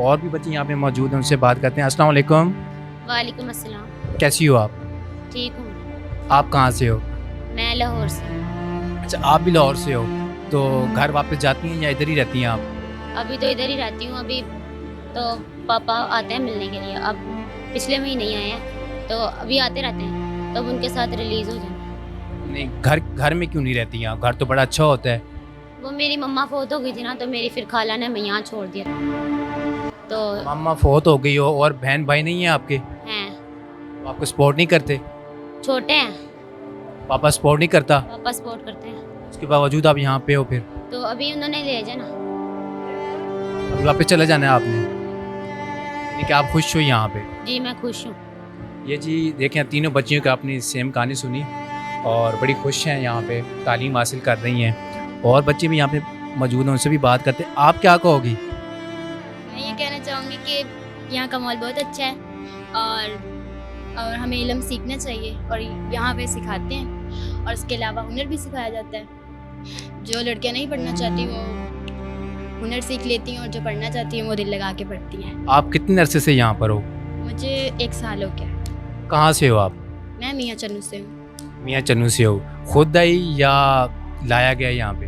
और भी बच्चे यहाँ पे मौजूद हैं, उनसे बात करते हैं। अस्सलाम वालेकुम। वालेकुम अस्सलाम। कैसी हो आप? ठीक हूँ। आप कहाँ से हो? मैं लाहौर से। अच्छा, आप भी लाहौर से हो, तो घर वापस जाती हैं या इधर ही रहती हैं आप? अभी तो इधर ही रहती हूँ। अभी तो पापा आते हैं मिलने के लिए। अब पिछले महीने ही आए हैं, तो अभी आते रहते हैं, तब उनके साथ रिलीज़ हो जाए। नहीं, घर में क्यों नहीं रहती हैं आप? घर तो बड़ा अच्छा होता है। वो मेरी मम्मा फोत हो गई थी ना, तो मेरी फिर खाला ने मैं यहाँ छोड़ दिया। तो मम्मा फोत हो गई हो और बहन भाई नहीं है आपके, हैं, तो आपको सपोर्ट नहीं करते? छोटे हैं। पापा सपोर्ट नहीं करता, पापा सपोर्ट करते हैं। उसके बावजूद आप यहाँ पे हो फिर? तो अभी उन्होंने ले जाए ना। अभी वापस चले जाना है आपने? यानी कि आप खुश हो यहाँ पे? जी मैं खुश हूँ। ये जी देखें, तीनों बच्चियों की आपने सेम कहानी सुनी और बड़ी खुश हैं, यहाँ पे तालीम हासिल कर रही हैं और बच्चे भी यहाँ पे मौजूद हैं, उनसे भी बात करते हैं। आप क्या कहोगी? मैं ये कहना चाहूँगी कि यहाँ का माहौल बहुत अच्छा है और हमें इल्म सीखना चाहिए और यहाँ पे सिखाते हैं और उसके अलावा हुनर भी सिखाया जाता है। जो लड़कियाँ नहीं पढ़ना चाहती वो हुनर सीख लेती हैं और जो पढ़ना चाहती हैं वो दिल लगा के पढ़ती हैं। आप कितने अरसे से यहाँ पर हो? मुझे 1 साल हो गया। कहाँ से हो आप? मैं मियाँ चन्नू से हूँ। मियाँ चन्नू से हो। खुद आई या लाया गया यहाँ पे?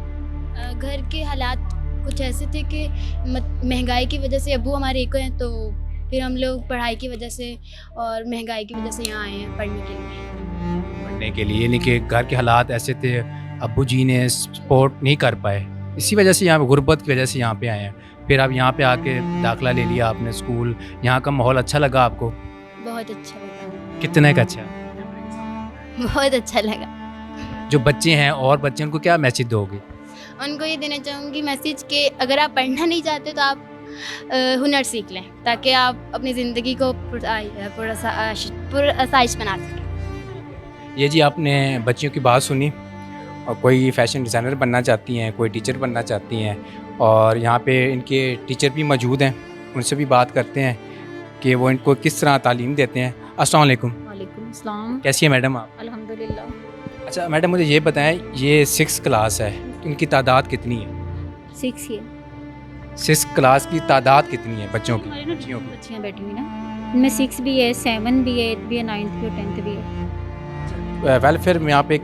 घर के हालात कुछ ऐसे थे कि महंगाई की वजह से अब्बू हमारे एक हैं, तो फिर हम लोग पढ़ाई की वजह से और महंगाई की वजह से यहाँ आए हैं पढ़ने के लिए। पढ़ने के लिए, यानी कि घर के हालात ऐसे थे, अब्बू जी ने सपोर्ट नहीं कर पाए, इसी वजह से यहाँ पे गुर्बत की वजह से यहाँ पे आए हैं। फिर अब यहाँ पे आके दाखिला ले लिया आपने स्कूल, यहाँ का माहौल अच्छा लगा आपको? बहुत अच्छा लगा। कितने का अच्छा? बहुत अच्छा लगा। जो बच्चे हैं और बच्चे, उनको क्या मैसेज दोगे? उनको ये देना चाहूँगी मैसेज कि अगर आप पढ़ना नहीं चाहते तो आप हुनर सीख लें, ताकि आप अपनी ज़िंदगी को पुरआसाइश बना सकें। ये जी आपने बच्चियों की बात सुनी, और कोई फैशन डिज़ाइनर बनना चाहती हैं, कोई टीचर बनना चाहती हैं, और यहाँ पे इनके टीचर भी मौजूद हैं, उनसे भी बात करते हैं कि वो इनको किस तरह तालीम देते हैं। अस्सलाम वालेकुम। वालेकुम अस्सलाम। कैसी है मैडम आप? अल्हम्दुलिल्लाह। अच्छा मैडम, मुझे ये बताएं, ये 6th क्लास है, तो इनकी तादाद कितनी है? 6 ही है। 6th क्लास की तादाद कितनी है बच्चों की? हमारी ना बच्चियों की? बच्चियाँ बैठी हुई ना, इनमें 6 भी है, 7 भी है, 8 भी है, 9th भी और 10th भी है। वेलफेयर में यहाँ पे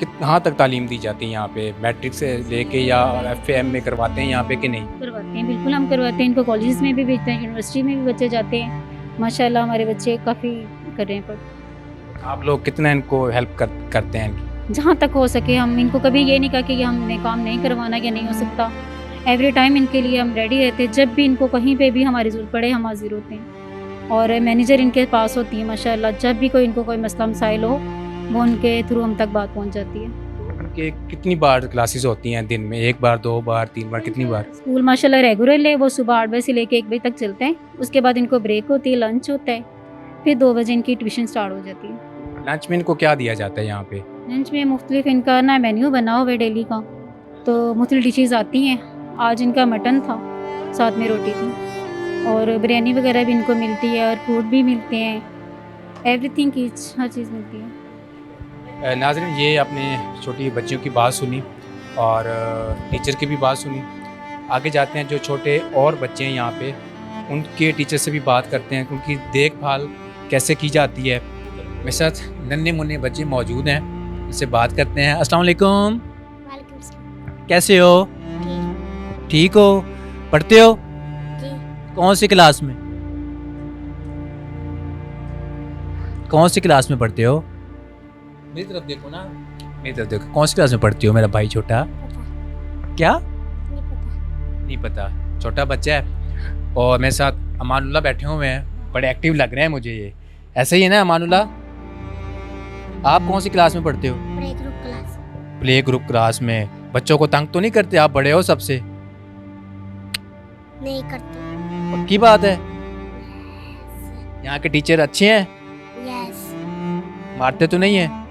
कहाँ तक तालीम दी जाती है यहाँ पे? मैट्रिक से लेके या FAM में करवाते हैं यहाँ पे कि नहीं? करवाते हैं, बिल्कुल हम करवाते हैं। इनको कॉलेजेस में भी भेजते हैं, यूनिवर्सिटी में भी बच्चे जाते हैं। माशाल्लाह हमारे बच्चे काफ़ी कर रहे हैं पर आप लोग कितना इनको हेल्प करते हैं इनकी? जहाँ तक हो सके हम इनको कभी ये नहीं कहा कि हमने काम नहीं करवाना या नहीं हो सकता। एवरी टाइम इनके लिए हम रेडी रहते हैं। जब भी इनको कहीं पे भी हमारी ज़रूरत पड़े हम हाजिर होते हैं और मैनेजर इनके पास होती है माशाल्लाह। जब भी कोई इनको कोई मसला मसाइल हो वो उनके थ्रू हम तक बात पहुंच जाती है। उनके कितनी बार क्लासेस होती हैं दिन में? 1 बार, 2 बार, 3 बार, कितनी बार? स्कूल माशाल्लाह रेगुलर है, वो सुबह 8 बजे से लेके 1 बजे तक चलते हैं। उसके बाद इनको ब्रेक होती है, लंच होता है, फिर 2 बजे इनकी ट्यूशन स्टार्ट हो जाती है। लंच में इनको क्या दिया जाता है यहाँ पे? लंच में मुख्तलिफ इनका ना मेन्यू बना हुआ है डेली का, तो मुख्तलिफ डिशेज़ आती हैं। आज इनका मटन था, साथ में रोटी थी और बिरयानी वगैरह भी इनको मिलती है और फ्रूट भी मिलते हैं। एवरीथिंग की हर चीज़ मिलती है। नाज़रीन, ये अपने छोटी बच्चियों की बात सुनी और टीचर की भी बात सुनी। आगे जाते हैं, जो छोटे और बच्चे हैं यहाँ पे, उनके टीचर से भी बात करते हैं, उनकी देखभाल कैसे की जाती है। मेरे साथ नन्हे मुन्ने बच्चे मौजूद हैं, उनसे बात करते हैं। अस्सलाम वालेकुम। वालेकुम सलाम। कैसे हो? ठीक हो? पढ़ते हो? कौन सी क्लास में? कौन सी क्लास में पढ़ते हो? मेरी तरफ देखो ना, मेरी तरफ देखो। कौन सी क्लास में पढ़ती हो मेरा भाई छोटा? क्या नहीं पता? छोटा बच्चा है और मेरे साथ अमानुल्लाह बैठे हुए हैं, बड़े एक्टिव लग रहे हैं मुझे ये। ऐसे ही है ना अमानुल्लाह? आप कौन सी क्लास में पढ़ते हो? Play group class. Play group class में। बच्चों को तंग तो नहीं करते? आप बड़े हो सबसे। नहीं करते। पक्की बात है? यहाँ के टीचर अच्छे हैं? यस। मारते तो नहीं है?